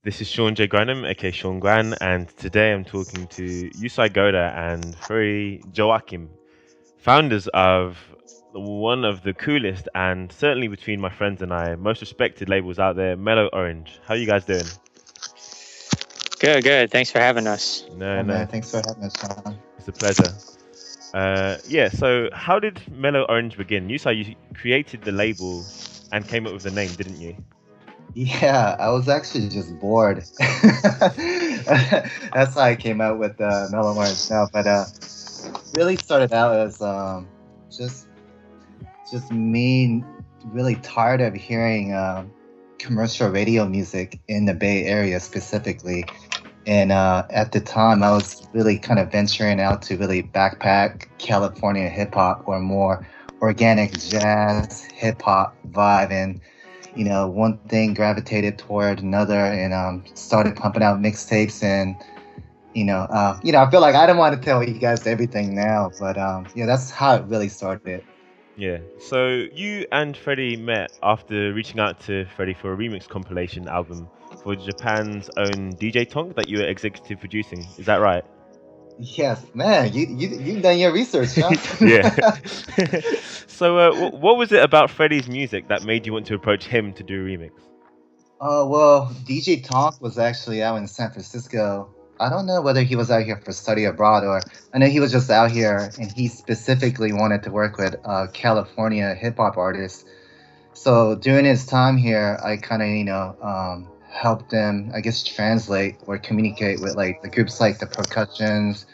This is Sean J. Granham, aka Sean Gran, and today I'm talking to Yusai Goda and Freddie Joachim, founders of one of the coolest and certainly between my friends and I, most respected labels out there, Mellow Orange. How you guys doing? Good, good. Thanks for having us. No, Oh no, man, thanks for having us, Sean. it's a pleasure. Yeah, so how did Mellow Orange begin? Yusai, you created the label and came up with the name, didn't you? Yeah, I was actually just bored. That's how I came out with Mellow Orange now. But really started out as just just me really tired of hearing commercial radio music in the Bay Area specifically. And at the time, I was really kind of venturing out to really backpack California hip hop or more organic jazz hip hop vibe. And one thing gravitated toward another, and started pumping out mixtapes. And I feel like I don't want to tell you guys everything now, but yeah, that's how it really started. Yeah. So you and Freddie met after reaching out to Freddie for a remix compilation album for Japan's own DJ Tonk that you were executive producing. Is that right? Yes, man, you've done your research, huh? Yeah. So what was it about Freddie's music that made you want to approach him to do a remix? Well, DJ Tonk was actually out in San Francisco. I don't know whether he was out here for study abroad, or I know he was just out here, and he specifically wanted to work with California hip hop artists. So during his time here, I kind of, helped him, I guess, translate or communicate with like the groups like the Percussions,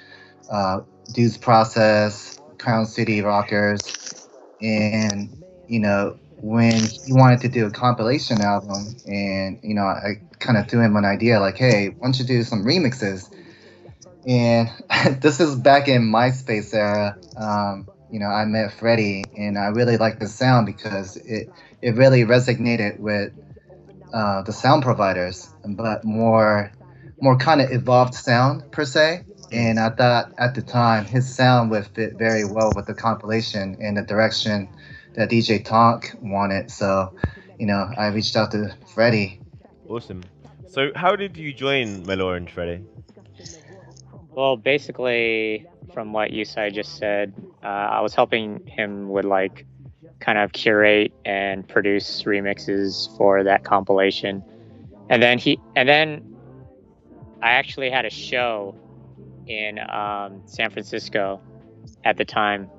uh, Dudes Process, Crown City Rockers, and when he wanted to do a compilation album, and I kind of threw him an idea like, hey, why don't you do some remixes? And this is back in MySpace era. I met Freddie, and I really liked the sound because it really resonated with the sound providers, but more kind of evolved sound per se. Mm. And I thought at the time his sound would fit very well with the compilation and the direction that DJ Tonk wanted. So, I reached out to Freddie. Awesome. So how did you join Mellow Orange, Freddie? Well, basically, from what Yusai just said, I was helping him with like kind of curate and produce remixes for that compilation. And then I actually had a show in San Francisco at the time,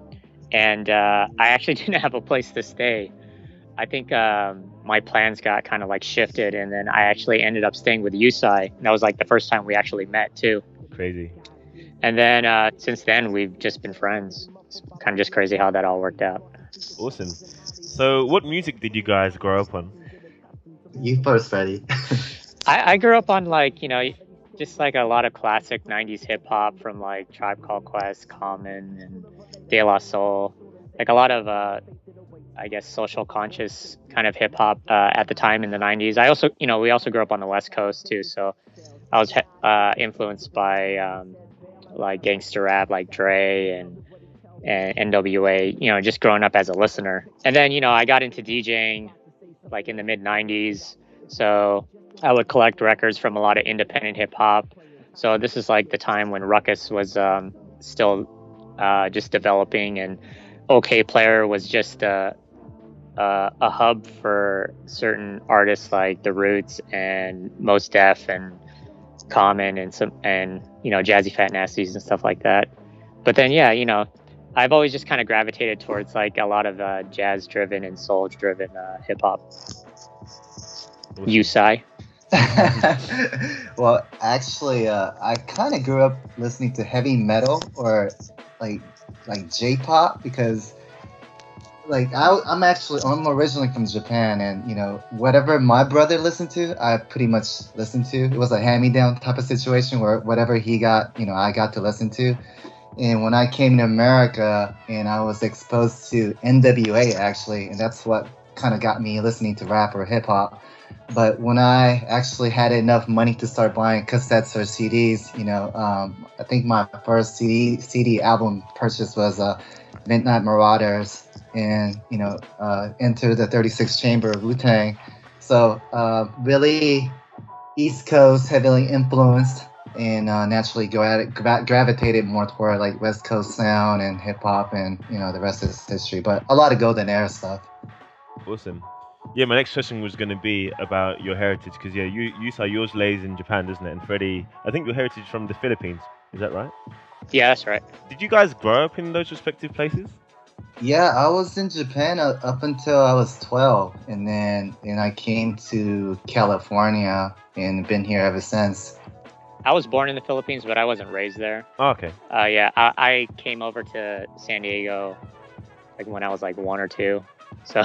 and I actually didn't have a place to stay. I think my plans got kind of like shifted, and then I actually ended up staying with Yusai. That was like the first time we actually met too. Crazy. And then since then, we've just been friends. It's kind of just crazy how that all worked out. Awesome. So what music did you guys grow up on? You first, Freddie. I grew up on like, just like a lot of classic 90s hip hop from like Tribe Called Quest, Common, and De La Soul. Like a lot of, I guess, social conscious kind of hip hop at the time in the 90s. I also, we also grew up on the West Coast too. So I was influenced by like gangster rap, like Dre and NWA, just growing up as a listener. And then, I got into DJing like in the mid 90s. So I would collect records from a lot of independent hip hop. So this is like the time when Ruckus was still just developing, and OK Player was just a hub for certain artists like The Roots and Mos Def and Common and Jazzy Fat Nasties and stuff like that. But then I've always just kind of gravitated towards like a lot of jazz driven and soul driven hip hop. Awesome. Yusai. Well, actually, I kind of grew up listening to heavy metal or like J-pop because I'm originally from Japan, and whatever my brother listened to, I pretty much listened to. It was a hand-me-down type of situation where whatever he got, I got to listen to. And when I came to America, and I was exposed to NWA actually, and that's what kind of got me listening to rap or hip hop. But when I actually had enough money to start buying cassettes or CDs, I think my first CD album purchase was Midnight Marauders and Enter the 36 Chamber of Wu-Tang. So really East Coast heavily influenced, and naturally gravitated more toward like West Coast sound and hip hop, and the rest is history. But a lot of golden era stuff. Awesome. Yeah, my next question was going to be about your heritage because yeah, you saw yours lays in Japan, doesn't it? And Freddie, I think your heritage from the Philippines. Is that right? Yeah, that's right. Did you guys grow up in those respective places? Yeah, I was in Japan up until I was 12, and then I came to California and been here ever since. I was born in the Philippines, but I wasn't raised there. Oh, okay. Yeah, I came over to San Diego like when I was like 1 or 2. So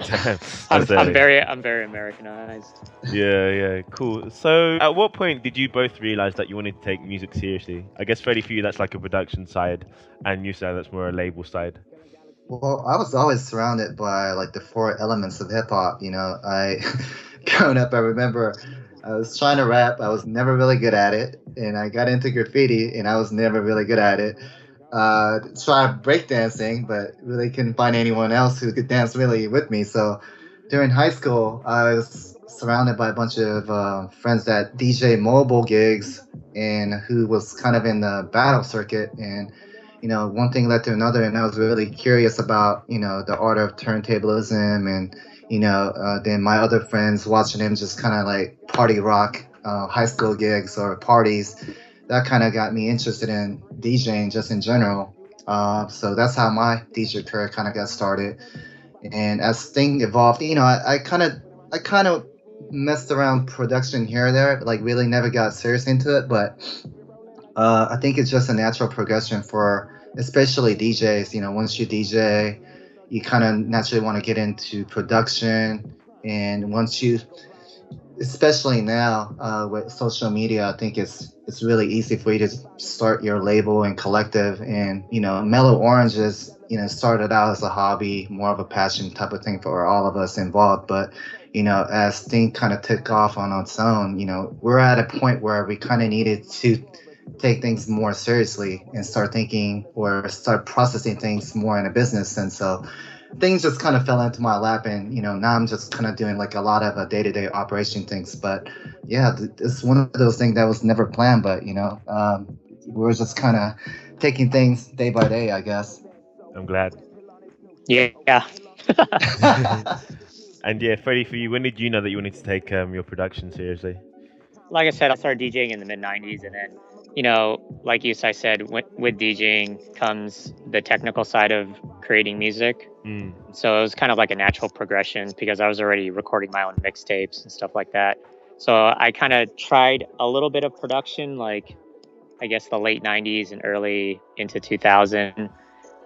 Damn, I'm very Americanized. Yeah, cool. So, at what point did you both realize that you wanted to take music seriously? I guess Freddie, for you, that's like a production side, and you said that's more a label side. Well, I was always surrounded by like the 4 elements of hip hop. I growing up, I remember I was trying to rap. I was never really good at it, and I got into graffiti, and I was never really good at it. Tried breakdancing, but really couldn't find anyone else who could dance really with me. So during high school, I was surrounded by a bunch of friends that DJ mobile gigs and who was kind of in the battle circuit. And one thing led to another, and I was really curious about the art of turntablism, and then my other friends watching him just kind of like party rock high school gigs or parties. That kind of got me interested in DJing just in general. So that's how my DJ career kind of got started. And as things evolved, I kind of messed around production here or there, like really never got serious into it. But I think it's just a natural progression for especially DJs. Once you DJ, you kind of naturally want to get into production. And once you, especially now with social media, I think it's really easy for you to start your label and collective. And Mellow Orange is started out as a hobby, more of a passion type of thing for all of us involved. But as things kind of took off on its own, we're at a point where we kind of needed to take things more seriously and start thinking or start processing things more in a business sense. So things just kind of fell into my lap, and now I'm just kind of doing like a lot of day-to-day operation things. But yeah, it's one of those things that was never planned, but we're just kind of taking things day by day, I guess. I'm glad. Yeah. And yeah, Freddie, for you, when did you know that you wanted to take your production seriously? Like I said, I started DJing in the mid 90s, and then like Yusai said, with DJing comes the technical side of creating music. So it was kind of like a natural progression because I was already recording my own mixtapes and stuff like that. So I kind of tried a little bit of production, like I guess the late 90s and early into 2000.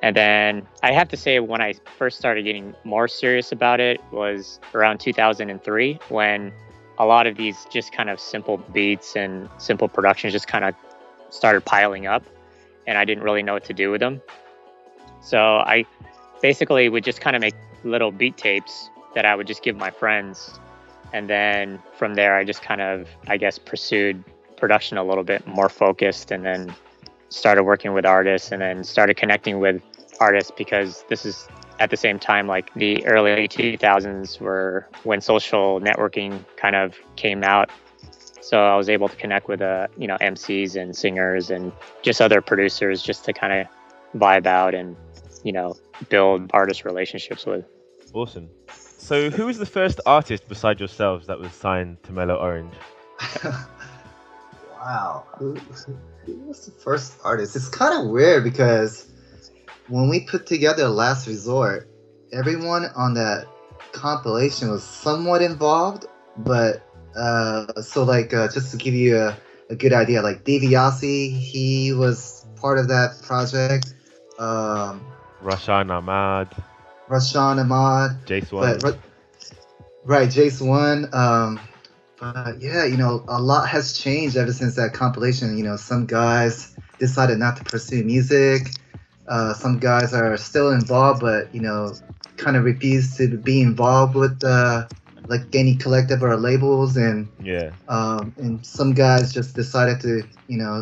And then I have to say, when I first started getting more serious about it was around 2003, when a lot of these just kind of simple beats and simple productions just kind of started piling up, and I didn't really know what to do with them. So I basically would just kind of make little beat tapes that I would just give my friends. And then from there, I just kind of, I guess, pursued production a little bit more focused, and then started working with artists, and then started connecting with artists, because this is at the same time, like the early 2000s were when social networking kind of came out. So I was able to connect with, MCs and singers and just other producers, just to kind of vibe out and, build artist relationships with. Awesome. So who was the first artist besides yourselves that was signed to Mellow Orange? Wow. Who was the first artist? It's kind of weird because when we put together Last Resort, everyone on that compilation was somewhat involved, but just to give you a good idea, like DiBiase, he was part of that project. Rashan Ahmad. Jace One. Right, Jace One. But yeah, a lot has changed ever since that compilation. Some guys decided not to pursue music. Some guys are still involved, but kind of refuse to be involved with like any collective or labels, and and some guys just decided to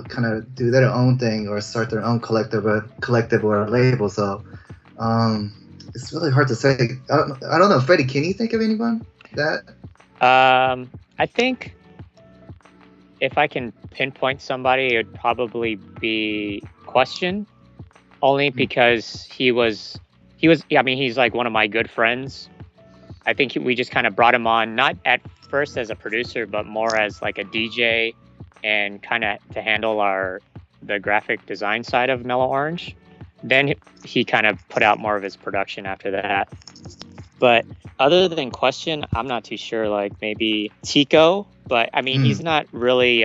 kind of do their own thing or start their own collective or a label. So it's really hard to say. I don't know, Freddie, can you think of anyone that? I think if I can pinpoint somebody, it would probably be Question, only because I mean, he's like one of my good friends. I think we just kind of brought him on, not at first as a producer, but more as like a DJ and kind of to handle the graphic design side of Mellow Orange. Then he kind of put out more of his production after that. But other than Question, I'm not too sure. Like maybe Tico, but I mean, he's not really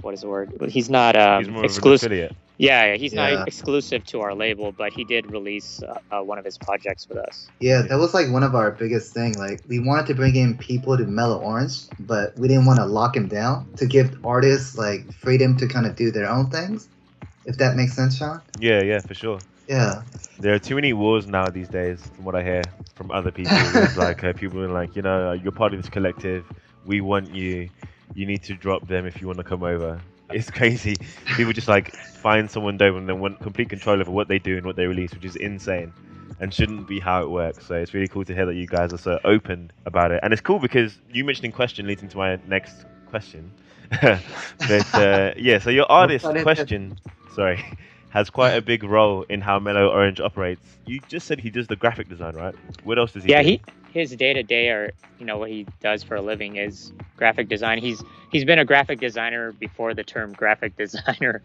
what is the word? He's not He's more exclusive. of an affiliate. Yeah, he's not exclusive to our label, but he did release one of his projects with us. Yeah, that was like one of our biggest thing. Like we wanted to bring in people to Mellow Orange, but we didn't want to lock him down, to give artists like freedom to kind of do their own things. If that makes sense, Sean? Yeah, for sure. Yeah. There are too many wars now these days, from what I hear from other people. It's like people are like, you're part of this collective. We want you. You need to drop them if you want to come over. It's crazy. People just like find someone dope and then want complete control over what they do and what they release, which is insane and shouldn't be how it works. So it's really cool to hear that you guys are so open about it. And it's cool because you mentioning Question leads into my next question. But yeah, so your artist Question, has quite a big role in how Mellow Orange operates. You just said he does the graphic design, right? What else does he do? His day-to-day, or what he does for a living, is graphic design. He's been a graphic designer before the term graphic designer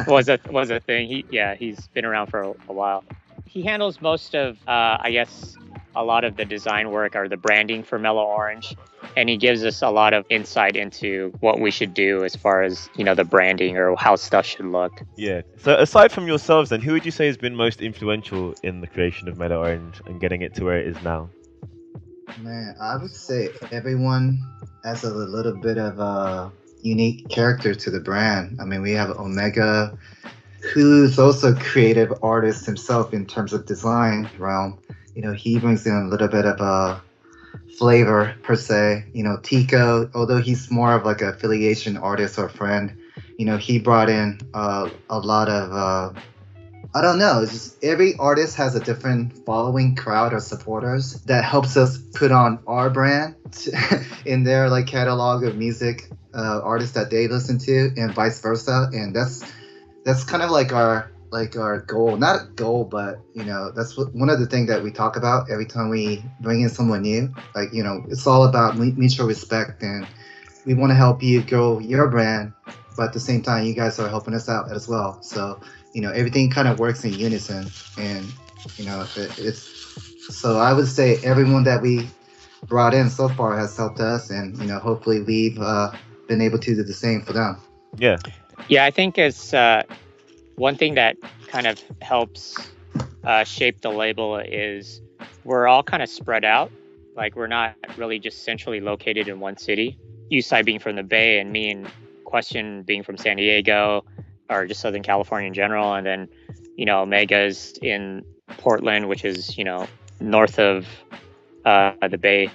was a thing. He's been around for a while. He handles most of I guess a lot of the design work or the branding for Mellow Orange, and he gives us a lot of insight into what we should do as far as the branding or how stuff should look. Yeah. So aside from yourselves, then, who would you say has been most influential in the creation of Mellow Orange and getting it to where it is now? Man, I would say everyone has a little bit of a unique character to the brand. I mean, we have Omega, who's also a creative artist himself in terms of design realm. He brings in a little bit of a flavor per se. Tico, although he's more of like an affiliation artist or friend, he brought in a lot of I don't know. It's just every artist has a different following crowd or supporters that helps us put on our brand in their like catalog of music artists that they listen to, and vice versa. And that's kind of like our goal, not a goal, but that's one of the things that we talk about every time we bring in someone new. Like it's all about mutual respect, and we want to help you grow your brand, but at the same time, you guys are helping us out as well. So. Everything kind of works in unison, and it's so I would say everyone that we brought in so far has helped us, and hopefully we've been able to do the same for them. Yeah, I think it's one thing that kind of helps shape the label is we're all kind of spread out. Like we're not really just centrally located in one city. Yusai being from the Bay, and me and Question being from San Diego, or just Southern California in general, and then Omega's in Portland, which is north of the Bay,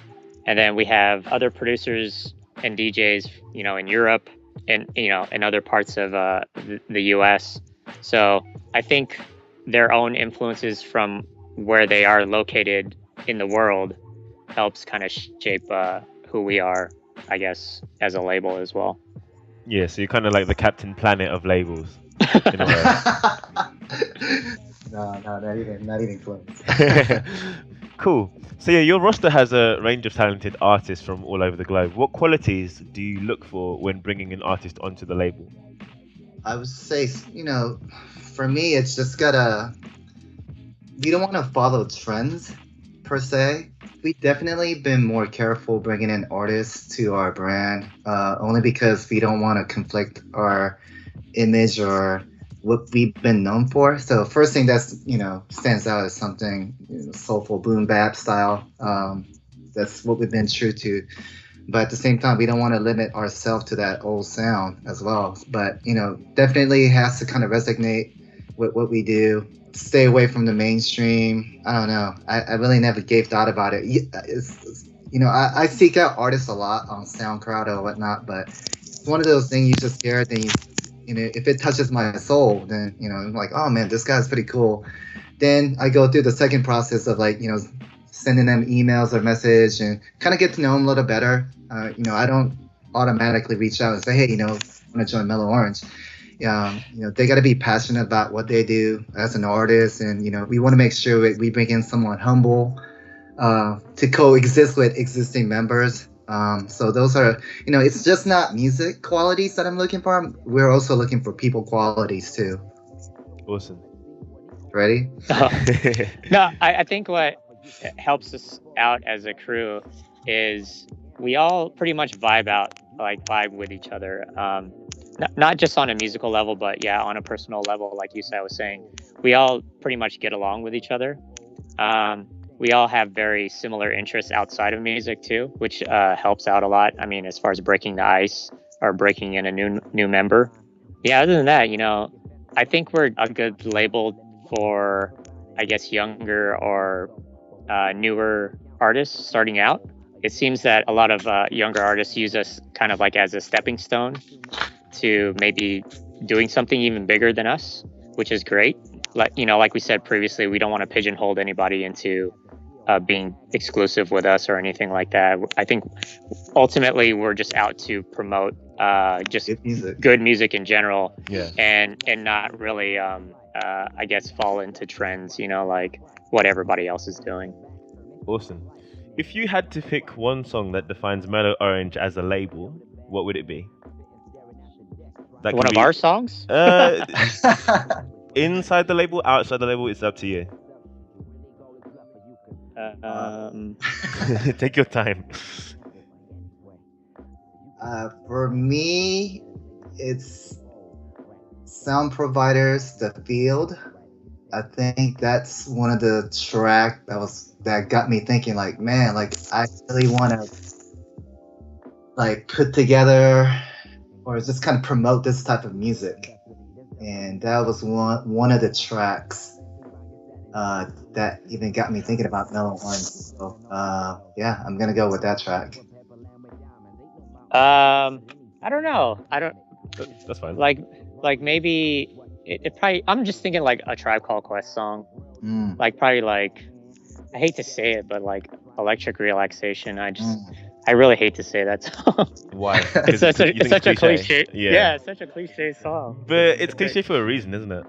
and then we have other producers and DJs in Europe and in other parts of the US. So I think their own influences from where they are located in the world helps kind of shape who we are, I guess, as a label as well. Yeah, so you're kind of like the Captain Planet of labels, in a way. No, not even close. Cool. So yeah, your roster has a range of talented artists from all over the globe. What qualities do you look for when bringing an artist onto the label? I would say, for me, it's just we don't want to follow trends per se. We've definitely been more careful bringing in artists to our brand, only because we don't want to conflict our image or what we've been known for. So first thing that's stands out is something soulful boom bap style. That's what we've been true to. But at the same time, we don't want to limit ourselves to that old sound as well. But definitely has to kind of resonate with what we do. Stay away from the mainstream. I don't know. I really never gave thought about it. I seek out artists a lot on SoundCloud or whatnot, but it's one of those things you just hear it, then if it touches my soul, then I'm like, oh man, this guy's pretty cool. Then I go through the second process of sending them emails or message and kind of get to know them a little better. I don't automatically reach out and say, hey, want to join Mellow Orange. They got to be passionate about what they do as an artist, and we want to make sure we bring in someone humble to coexist with existing members. So those are, it's just not music qualities that I'm looking for. We're also looking for people qualities too. Awesome. Ready? No, I think what helps us out as a crew is we all pretty much vibe with each other. Not just on a musical level, but yeah, on a personal level, like Yusai was saying, we all pretty much get along with each other. We all have very similar interests outside of music too, which helps out a lot. I mean, as far as breaking the ice or breaking in a new member. Yeah, other than that, I think we're a good label for, I guess, younger or newer artists starting out. It seems that a lot of younger artists use us kind of like as a stepping stone to maybe doing something even bigger than us, which is great. Like we said previously, we don't want to pigeonhole anybody into being exclusive with us or anything like that. I think ultimately we're just out to promote just good music in general, and not really, I guess, fall into trends, like what everybody else is doing. Awesome. If you had to pick one song that defines Mellow Orange as a label, what would it be? One of our songs? Inside the label, outside the label, it's up to you. Take your time. For me, it's Sound Providers, The Field. I think that's one of the track that got me thinking, like, man, like I really want to like put together or just kind of promote this type of music. And that was one of the tracks that even got me thinking about Mellow Orange. So yeah, I'm gonna go with that track. I don't know. That's fine. Like maybe it probably. I'm just thinking like a Tribe Called Quest song. Like probably like, I hate to say it, but like Electric Relaxation. I really hate to say that song. Why? It's such a cliche. Yeah, it's such a cliche song. But it's cliche for a reason, isn't it?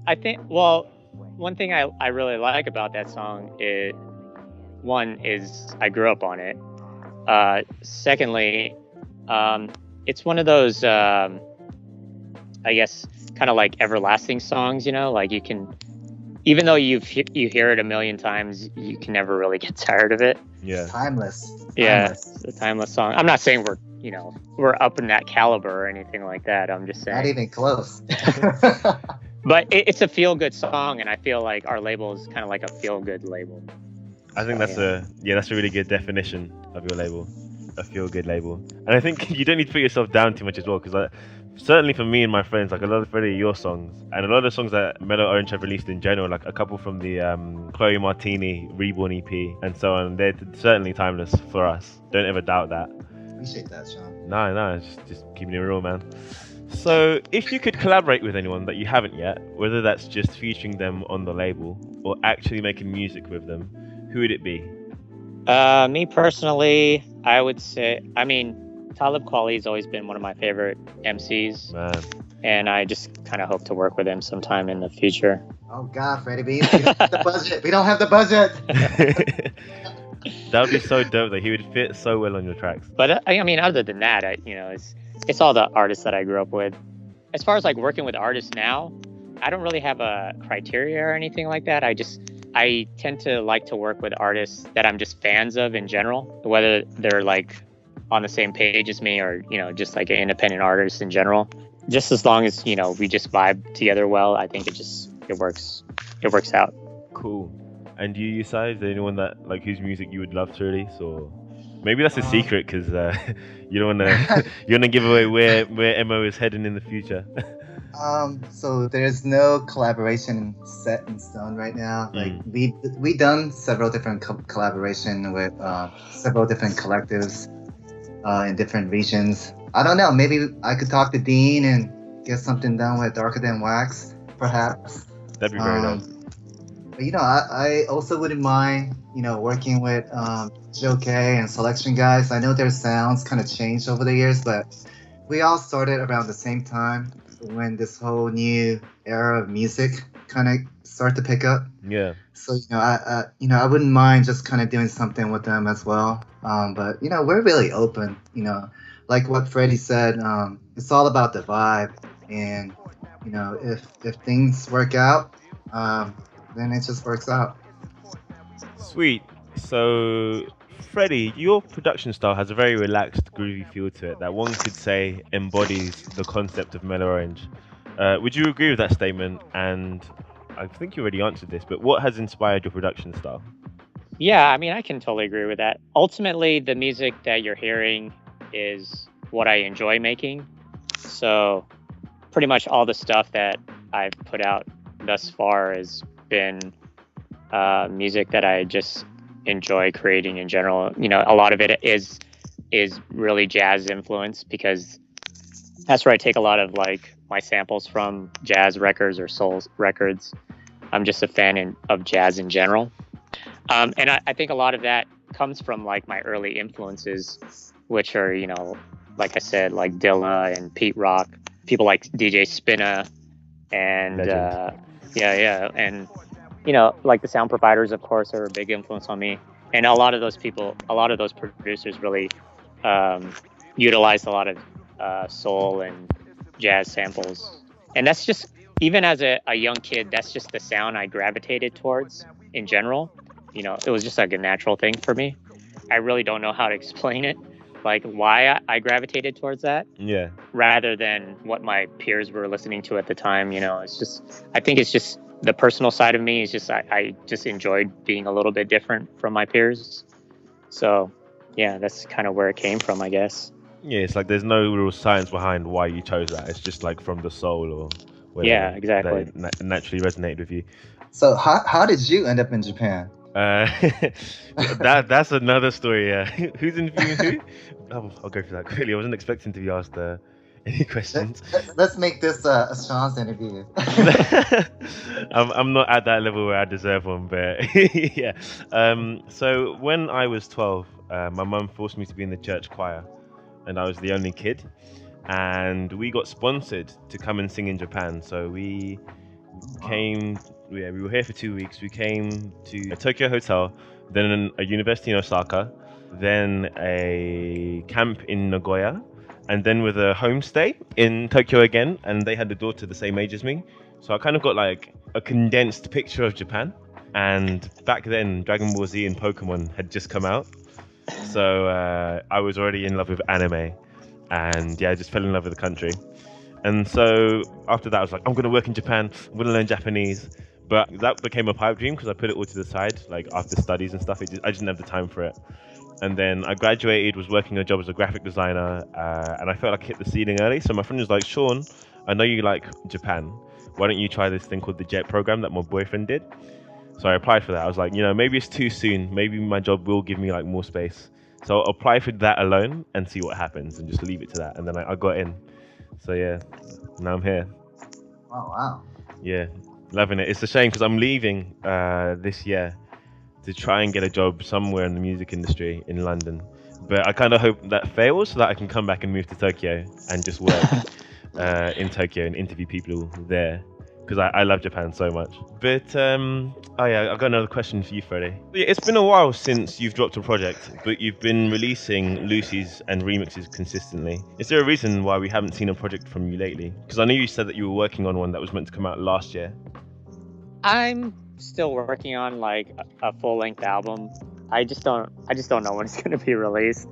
I think. Well, one thing I really like about that song is, one is I grew up on it. Secondly, it's one of those, I guess, kind of like everlasting songs. Like you can, even though you hear it a million times, you can never really get tired of it. Yeah. Timeless. Yeah, it's a timeless song. I'm not saying we're up in that caliber or anything like that. I'm just saying. Not even close. But it's a feel-good song, and I feel like our label is kind of like a feel-good label. I think that's a really good definition of your label, a feel-good label. And I think you don't need to put yourself down too much as well, because certainly for me and my friends, like a lot of Freddie, your songs, and a lot of the songs that Mellow Orange have released in general, like a couple from the Chloe Martini Reborn EP and so on, they're certainly timeless for us. Don't ever doubt that. Appreciate that, Sean. No, just keeping it real, man. So, if you could collaborate with anyone that you haven't yet, whether that's just featuring them on the label or actually making music with them, who would it be? Me personally, I would say, Talib Kweli has always been one of my favorite MCs. Man. And I just kind of hope to work with him sometime in the future. Oh God, Freddie B, we don't have the budget. We don't have the budget. That would be so dope that he would fit so well on your tracks. But other than that, it's all the artists that I grew up with. As far as like working with artists now, I don't really have a criteria or anything like that. I tend to like to work with artists that I'm just fans of in general, whether they're like on the same page as me or, just like an independent artist in general. Just as long as, we just vibe together well, I think it works out. Cool. And you, Yusai, is there anyone that whose music you would love to release, or maybe that's a secret because you don't want to give away where MO is heading in the future? So there's no collaboration set in stone right now. Like we done several different collaboration with several different collectives in different regions. I don't know. Maybe I could talk to Dean and get something done with Darker Than Wax, perhaps. That'd be very nice. But I also wouldn't mind working with Joe K and Selection guys. I know their sounds kind of changed over the years, but we all started around the same time when this whole new era of music kind of start to pick up. Yeah. So I wouldn't mind just kind of doing something with them as well. But we're really open. Like what Freddie said, it's all about the vibe, and if things work out, then it just works out. Sweet. So, Freddie, your production style has a very relaxed, groovy feel to it that one could say embodies the concept of Mellow Orange. Would you agree with that statement? And I think you already answered this, but what has inspired your production style? Yeah, I mean, I can totally agree with that. Ultimately, the music that you're hearing is what I enjoy making. So, pretty much all the stuff that I've put out thus far has been music that I just enjoy creating in general. A lot of it is really jazz influenced, because that's where I take a lot of like my samples from, jazz records or soul records. I'm just a fan of jazz in general. And I think a lot of that comes from like my early influences, which are, like I said, like Dilla and Pete Rock, people like DJ Spinna, and yeah, and like the Sound Providers, of course, are a big influence on me. And a lot of those producers really utilized a lot of soul and jazz samples. And that's just, even as a young kid, that's just the sound I gravitated towards in general. It was just like a natural thing for me. I really don't know how to explain it, like why I gravitated towards that. Yeah. Rather than what my peers were listening to at the time. I think it's just the personal side of me is just, I just enjoyed being a little bit different from my peers. So yeah, that's kind of where it came from, I guess. Yeah, it's like there's no real science behind why you chose that. It's just like from the soul or whatever. Yeah, exactly. That naturally resonated with you. So how did you end up in Japan? That's another story. Who's interviewing who? I'll go for that quickly. I wasn't expecting to be asked any questions. Let's make this a Sean's interview. I'm not at that level where I deserve one, but yeah. So when I was 12, my mum forced me to be in the church choir, and I was the only kid. And we got sponsored to come and sing in Japan. So we came. Yeah, we were here for 2 weeks. We came to a Tokyo hotel, then a university in Osaka, then a camp in Nagoya, and then with a homestay in Tokyo again. And they had a daughter the same age as me, so I kind of got like a condensed picture of Japan. And back then, Dragon Ball Z and Pokemon had just come out, so I was already in love with anime, and yeah, I just fell in love with the country. And so after that, I was like, I'm going to work in Japan, I'm going to learn Japanese. But that became a pipe dream because I put it all to the side, like after studies and stuff. I just didn't have the time for it. And then I graduated, was working a job as a graphic designer, and I felt like I hit the ceiling early. So my friend was like, Sean, I know you like Japan. Why don't you try this thing called the JET program that my boyfriend did? So I applied for that. I was like, maybe it's too soon. Maybe my job will give me like more space. So I'll apply for that alone and see what happens and just leave it to that. And then I got in. So yeah, now I'm here. Oh, wow. Yeah, loving it. It's a shame because I'm leaving this year to try and get a job somewhere in the music industry in London. But I kind of hope that fails so that I can come back and move to Tokyo and just work in Tokyo and interview people there. Because I love Japan so much. But, I've got another question for you, Freddie. It's been a while since you've dropped a project, but you've been releasing Lucy's and remixes consistently. Is there a reason why we haven't seen a project from you lately? Because I know you said that you were working on one that was meant to come out last year. I'm still working on like a full-length album. I just don't know when it's going to be released.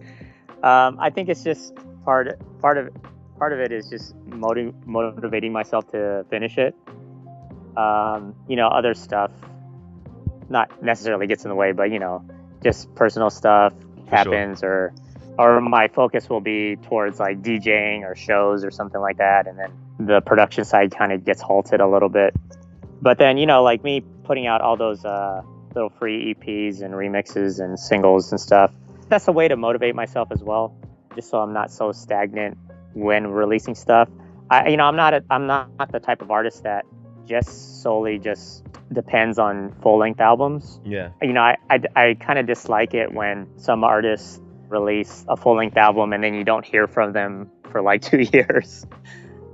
I think it's just part of it is just motivating myself to finish it. Other stuff not necessarily gets in the way, but just personal stuff happens, sure. or my focus will be towards like DJing or shows or something like that, and then the production side kind of gets halted a little bit. But then like me putting out all those little free EPs and remixes and singles and stuff, that's a way to motivate myself as well, just so I'm not so stagnant when releasing stuff. I'm not the type of artist that just solely depends on full-length albums. Yeah. I kind of dislike it when some artists release a full-length album and then you don't hear from them for like 2 years,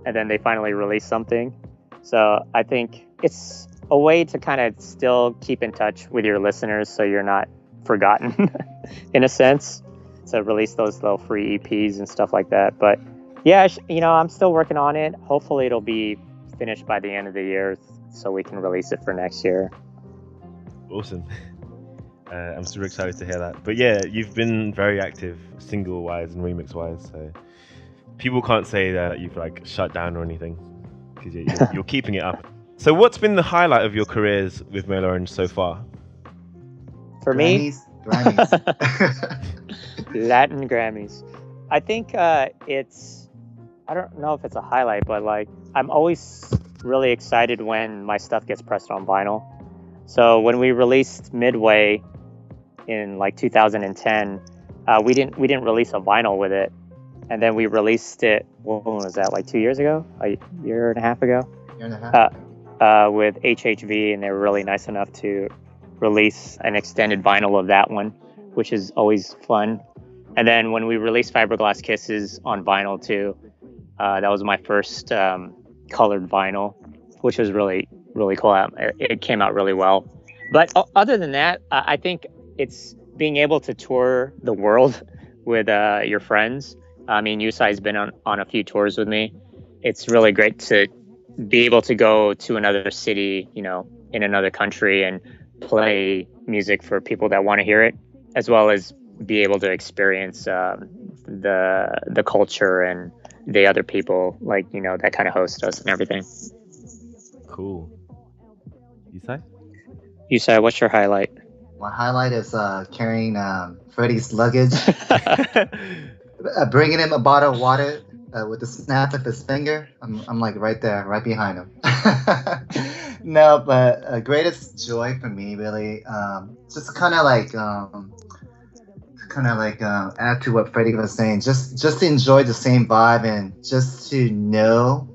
and then they finally release something. So I think it's a way to kind of still keep in touch with your listeners so you're not forgotten in a sense, to release those little free EPs and stuff like that. But yeah, I'm still working on it. Hopefully it'll be finished by the end of the year so we can release it for next year. Awesome. I'm super excited to hear that. But yeah, you've been very active single-wise and remix-wise, so people can't say that you've like shut down or anything, because you're keeping it up. So what's been the highlight of your careers with Mellow Orange so far? For me, Grammys. Latin Grammys. I think it's, I don't know if it's a highlight, but like I'm always really excited when my stuff gets pressed on vinyl. So when we released Midway in like 2010, we didn't release a vinyl with it, and then we released it. When was that? Like 2 years ago? A year and a half ago? Year and a half. With HHV, and they were really nice enough to release an extended vinyl of that one, which is always fun. And then when we released Fiberglass Kisses on vinyl too, that was my first colored vinyl, which was really, really cool. It came out really well. But other than that, I think it's being able to tour the world with your friends. I mean, Yusai's been on a few tours with me. It's really great to be able to go to another city, in another country, and play music for people that want to hear it, as well as be able to experience the culture and the other people, like, that kind of host us and everything. Cool. Yusai, what's your highlight? My highlight is carrying Freddie's luggage, bringing him a bottle of water with the snap of his finger. I'm like right there, right behind him. No, but greatest joy for me, really, just kind of like add to what Freddie was saying. Just to enjoy the same vibe, and just to know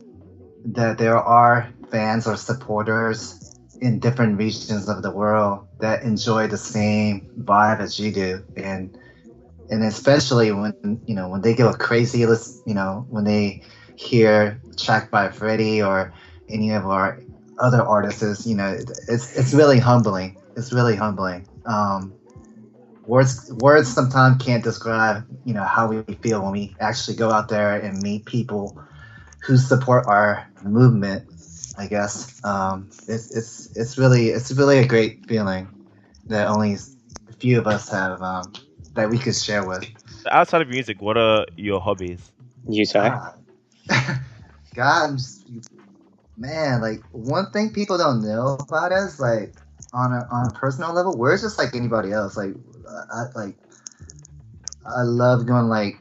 that there are fans or supporters in different regions of the world that enjoy the same vibe as you do, and especially when they go crazy, when they hear a track by Freddie or any of our other artists, it's really humbling. It's really humbling. Words sometimes can't describe how we feel when we actually go out there and meet people who support our movement. I guess it's really a great feeling that only a few of us have, that we could share with. Outside of music, what are your hobbies? Yusai? God, man, like one thing people don't know about us, like on a personal level, we're just like anybody else. Like I love going, like,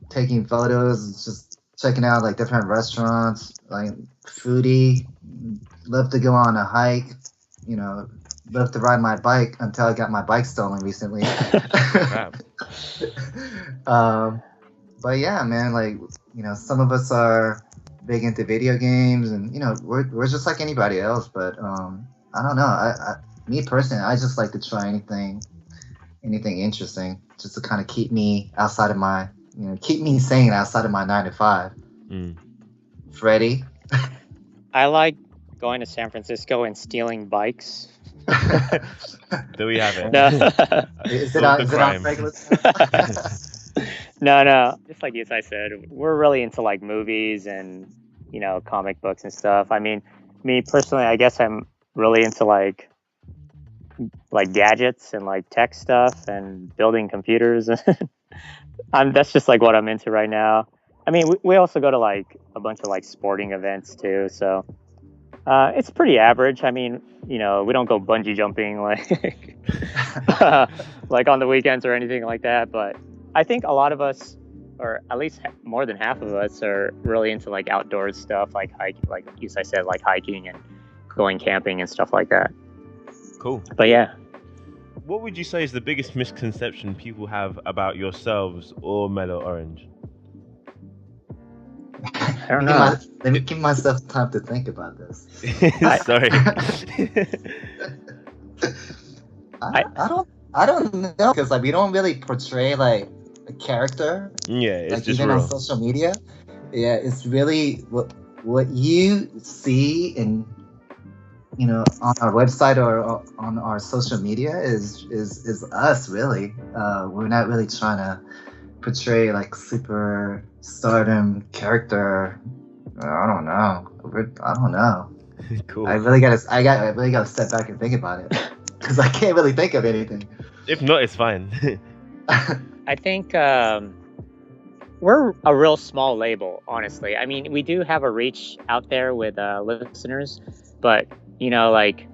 taking photos, just checking out like different restaurants, like foodie. Love to go on a hike, love to ride my bike until I got my bike stolen recently. But yeah, man, like, some of us are big into video games, and we're just like anybody else. But I don't know. Me personally, I just like to try anything interesting, just to kind of keep me outside of my, keep me sane outside of my 9 to 5. Freddie? I like going to San Francisco and stealing bikes. There we have it. No. Is it on Craigslist? No. Just like Yusai said, we're really into like movies and, comic books and stuff. I mean, me personally, I guess I'm really into like gadgets and like tech stuff and building computers. That's just like what I'm into right now. I mean, we also go to like a bunch of like sporting events too, so it's pretty average. I mean, we don't go bungee jumping like like on the weekends or anything like that, but I think a lot of us, or at least more than half of us, are really into like outdoors stuff, like hiking, like Yusai said, like hiking and going camping and stuff like that. Cool. But yeah. What would you say is the biggest misconception people have about yourselves or Mellow Orange? I don't know. Let me give myself time to think about this. Sorry. I don't know, because like we don't really portray like a character, Yeah, it's like just even on real. social media. Yeah, it's really what you see in on our website or on our social media is us really. We're not really trying to portray like super stardom character. I don't know. I don't know. Cool. I really gotta step back and think about it because I can't really think of anything. If not, it's fine. I think we're a real small label, honestly. I mean, we do have a reach out there with listeners, but like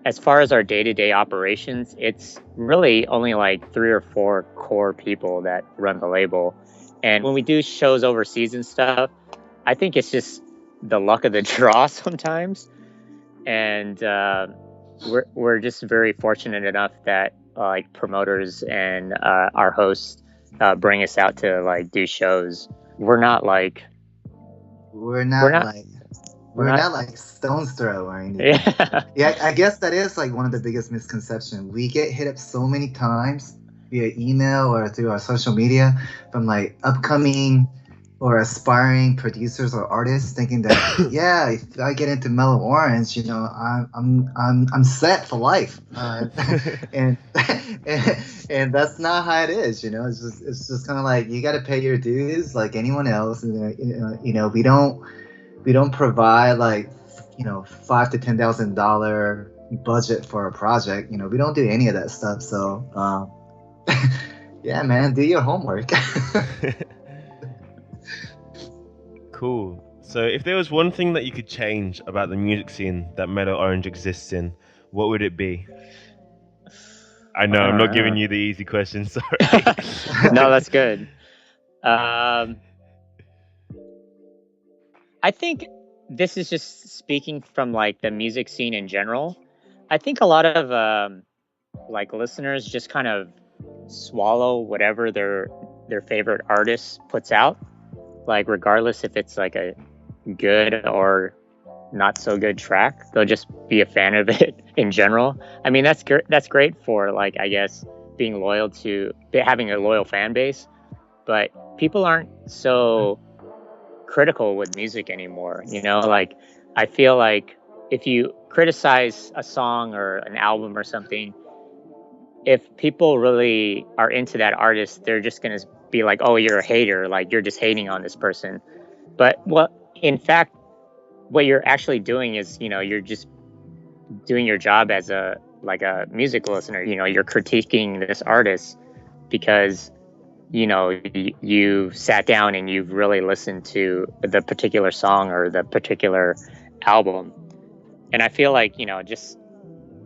as far as our day-to-day operations, it's really only like 3 or 4 core people that run the label. And when we do shows overseas and stuff, I think it's just the luck of the draw sometimes. And we're just very fortunate enough that like promoters and our hosts bring us out to like do shows. We're not like We're not we're not like stone's throw or anything. yeah. Yeah, I guess that is like one of the biggest misconceptions. We get hit up so many times via email or through our social media from like upcoming or aspiring producers or artists thinking that yeah, if I get into Mellow Orange, I'm set for life, and, and that's not how it is. It's just kind of like you got to pay your dues like anyone else, and we don't provide like $5,000 to $10,000 budget for a project. We don't do any of that stuff. So yeah, man, do your homework. Cool. So, if there was one thing that you could change about the music scene that Mellow Orange exists in, what would it be? I know I'm not giving you the easy question. Sorry. No, that's good. I think this is just speaking from like the music scene in general. I think a lot of like listeners just kind of swallow whatever their favorite artist puts out, like regardless if it's like a good or not so good track, they'll just be a fan of it in general. I mean, that's great for like, I guess, being loyal to having a loyal fan base, but people aren't so critical with music anymore. Like I feel like if you criticize a song or an album or something, if people really are into that artist, they're just going to be like, oh, you're a hater, like you're just hating on this person. But in fact, what you're actually doing is, you're just doing your job as a music listener. You're critiquing this artist because you've sat down and you've really listened to the particular song or the particular album. And I feel like just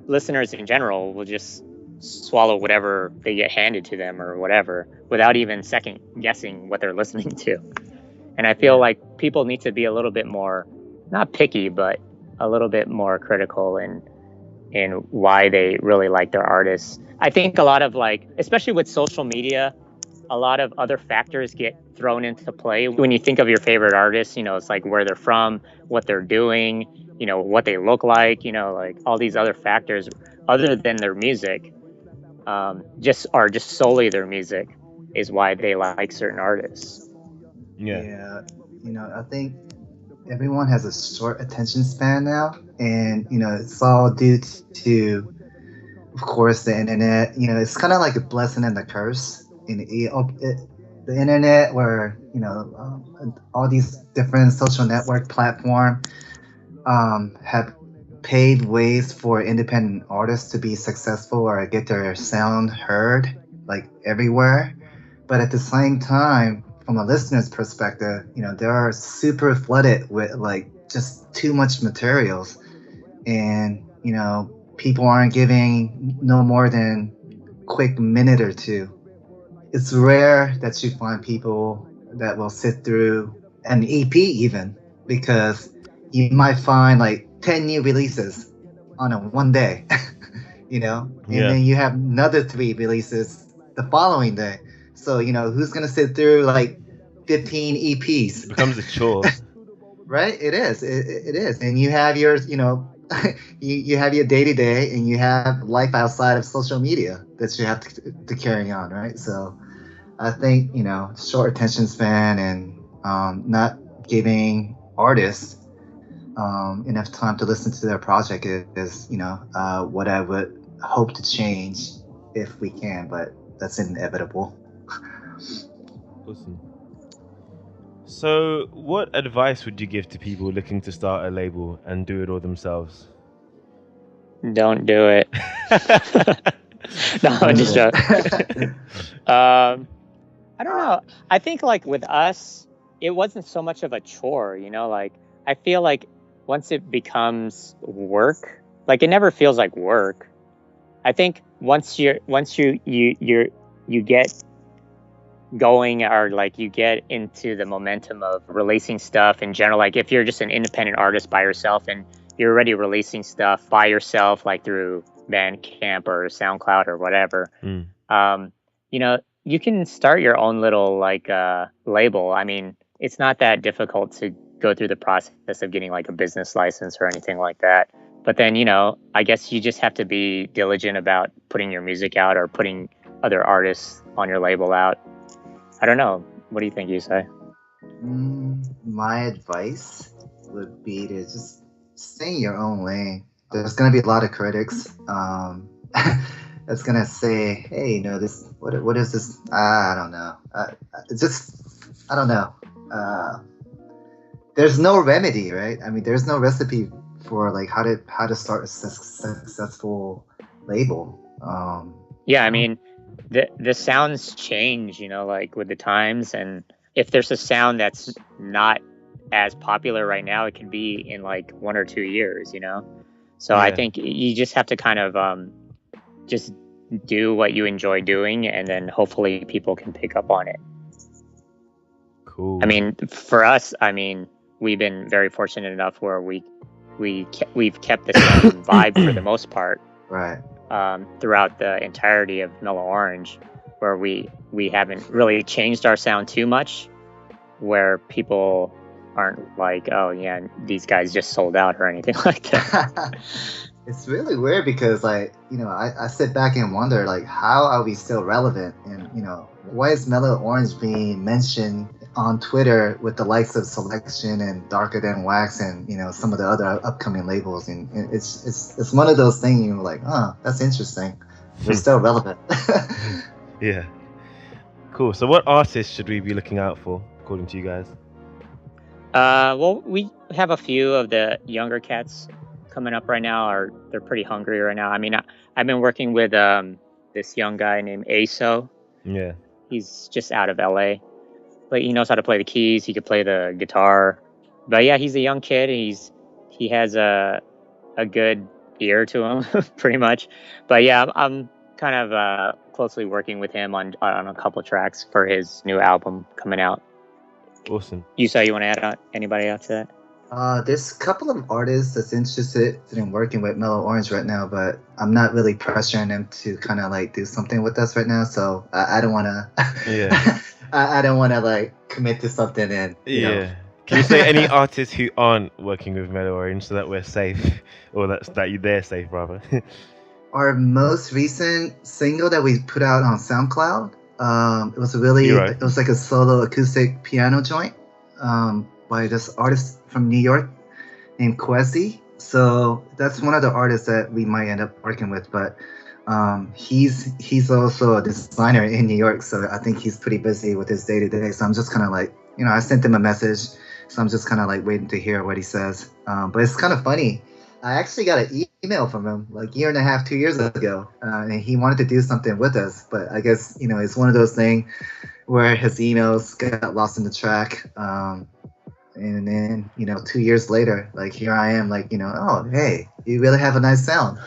listeners in general will just swallow whatever they get handed to them or whatever without even second guessing what they're listening to. And I feel like people need to be a little bit more, not picky, but a little bit more critical in why they really like their artists. I think a lot of like, especially with social media, a lot of other factors get thrown into play. When you think of your favorite artists, it's like where they're from, what they're doing, what they look like, like all these other factors other than their music, just solely their music is why they like certain artists. Yeah. I think everyone has a short attention span now, and it's all due to, of course, the internet. It's kind of like a blessing and a curse. The internet, where all these different social network platforms have paved ways for independent artists to be successful or get their sound heard like everywhere. But at the same time, from a listener's perspective, they are super flooded with like just too much materials, and people aren't giving no more than quick minute or two. It's rare that you find people that will sit through an EP even, because you might find like 10 new releases on a one day, and then you have another 3 releases the following day. So, who's going to sit through like 15 EPs? It becomes a chore. Right? It is. It is. And you have your, you have your day-to-day, and you have life outside of social media that you have to carry on, right? So I think short attention span and not giving artists enough time to listen to their project is what I would hope to change if we can, but that's inevitable. Awesome. So, what advice would you give to people looking to start a label and do it all themselves? Don't do it. No, I'm just joking. I don't know. I think like with us, it wasn't so much of a chore, like I feel like once it becomes work, like it never feels like work. I think once you get going, or like you get into the momentum of releasing stuff in general, like if you're just an independent artist by yourself and you're already releasing stuff by yourself, like through Bandcamp or SoundCloud or whatever, you can start your own little like label. I mean, it's not that difficult to go through the process of getting like a business license or anything like that. But then, I guess you just have to be diligent about putting your music out or putting other artists on your label out. I don't know. What do you think, Yusai? My advice would be to just stay in your own lane. There's going to be a lot of critics that's going to say, hey, this, what is this? I don't know. I don't know. There's no remedy, right? I mean, there's no recipe for like how to start a successful label. Yeah, I mean, the sounds change, like with the times, and if there's a sound that's not as popular right now, it could be in like 1 or 2 years, So I think you just have to kind of just do what you enjoy doing, and then hopefully people can pick up on it. Cool. I mean, for us, we've been very fortunate enough where we've kept the same vibe for the most part. Right. Throughout the entirety of Mellow Orange, where we haven't really changed our sound too much, where people aren't like, oh yeah, these guys just sold out or anything like that. It's really weird because like, I sit back and wonder like, how are we still relevant? And, why is Mellow Orange being mentioned on Twitter with the likes of Selection and Darker Than Wax and, some of the other upcoming labels? And it's one of those things you're like, that's interesting. We're still relevant. Yeah. Cool. So what artists should we be looking out for, according to you guys? Well, we have a few of the younger cats coming up right now. They're pretty hungry right now. I mean, I've been working with this young guy named Aso. Yeah. He's just out of LA. But he knows how to play the keys. He could play the guitar. But yeah, he's a young kid. He has a good ear to him, pretty much. But yeah, I'm kind of closely working with him on a couple of tracks for his new album coming out. Awesome. Yusai, you want to add anybody else to that? There's a couple of artists that's interested in working with Mellow Orange right now, but I'm not really pressuring them to kind of like do something with us right now. So I don't want to. Yeah. I don't want to like commit to something and yeah. Can you say any artists who aren't working with Mellow Orange so that we're safe, or they're safe rather? Our most recent single that we put out on SoundCloud, it was it was like a solo acoustic piano joint by this artist from New York named Kwesi. So that's one of the artists that we might end up working with, but he's also a designer in New York, so I think he's pretty busy with his day-to-day. So I'm just kind of like, I sent him a message, so I'm just kind of like waiting to hear what he says. But it's kind of funny. I actually got an email from him like 1.5 years, 2 years ago, and he wanted to do something with us. But I guess, it's one of those things where his emails got lost in the track. And then, 2 years later, like here I am, like, oh, hey, you really have a nice sound.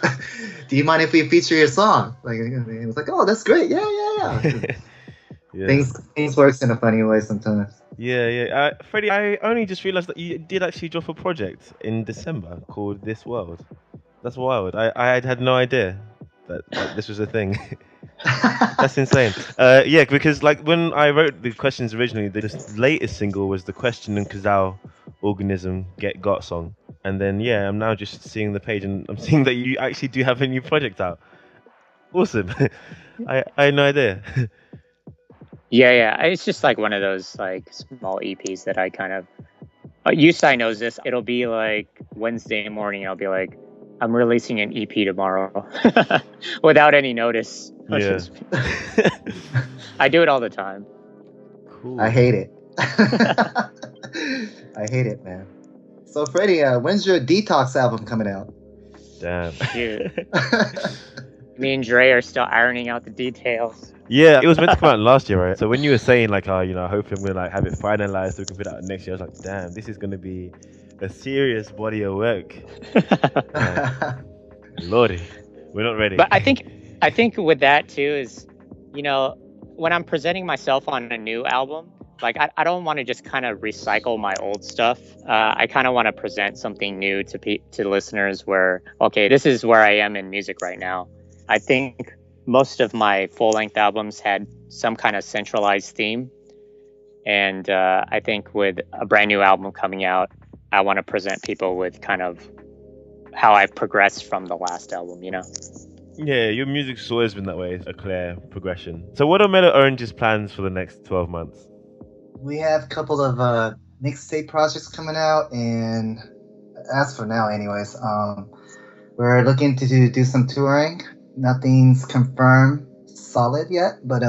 Do you mind if we feature your song? Like, it was like, oh, that's great. Yeah. Yeah. Things works in a funny way sometimes. Yeah. Freddie, I only just realized that you did actually drop a project in December called This World. That's wild. I had no idea that this was a thing. That's insane. Yeah, because like when I wrote the questions originally, the latest single was the Question and Kazao Organism Get Got song. And then, yeah, I'm now just seeing the page and I'm seeing that you actually do have a new project out. Awesome. I had no idea. Yeah. It's just like one of those like small EPs that I kind of. Yusai knows this. It'll be like Wednesday morning. I'll be like, I'm releasing an EP tomorrow, without any notice. Yeah. I do it all the time. Cool. I hate it. I hate it, man. So Freddie, when's your Detox album coming out? Damn. Dude. Me and Dre are still ironing out the details. Yeah, it was meant to come out last year, right? So when you were saying like, oh, hopefully I'm gonna like have it finalized so we can put it out next year, I was like, damn, this is gonna be a serious body of work. Lordy, we're not ready. But I think with that too is, when I'm presenting myself on a new album, like I don't want to just kind of recycle my old stuff. I kind of want to present something new to listeners where, okay, this is where I am in music right now. I think most of my full-length albums had some kind of centralized theme. And I think with a brand new album coming out, I want to present people with kind of how I've progressed from the last album, Yeah, your music's always been that way, a clear progression. So what are Mellow Orange's plans for the next 12 months? We have a couple of mixtape projects coming out, and as for now anyways, we're looking to do some touring. Nothing's confirmed solid yet, but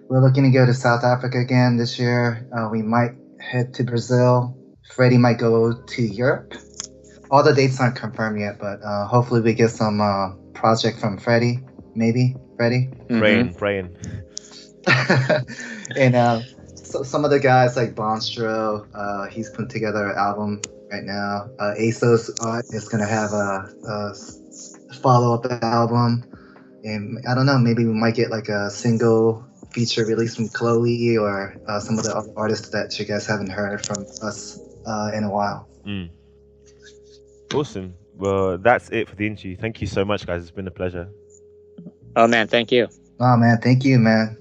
we're looking to go to South Africa again this year. We might head to Brazil. Freddie might go to Europe. All the dates aren't confirmed yet, but hopefully we get some project from Freddie, maybe. Freddie? Praying. And so some of the guys like Bonstro, he's putting together an album right now. ASOS is going to have a follow-up album, and I don't know, maybe we might get like a single feature release from Chloe or some of the other artists that you guys haven't heard from us in a while. Awesome. Well, that's it for the interview. Thank you so much, guys. It's been a pleasure. Oh man, thank you. Oh man, thank you, man.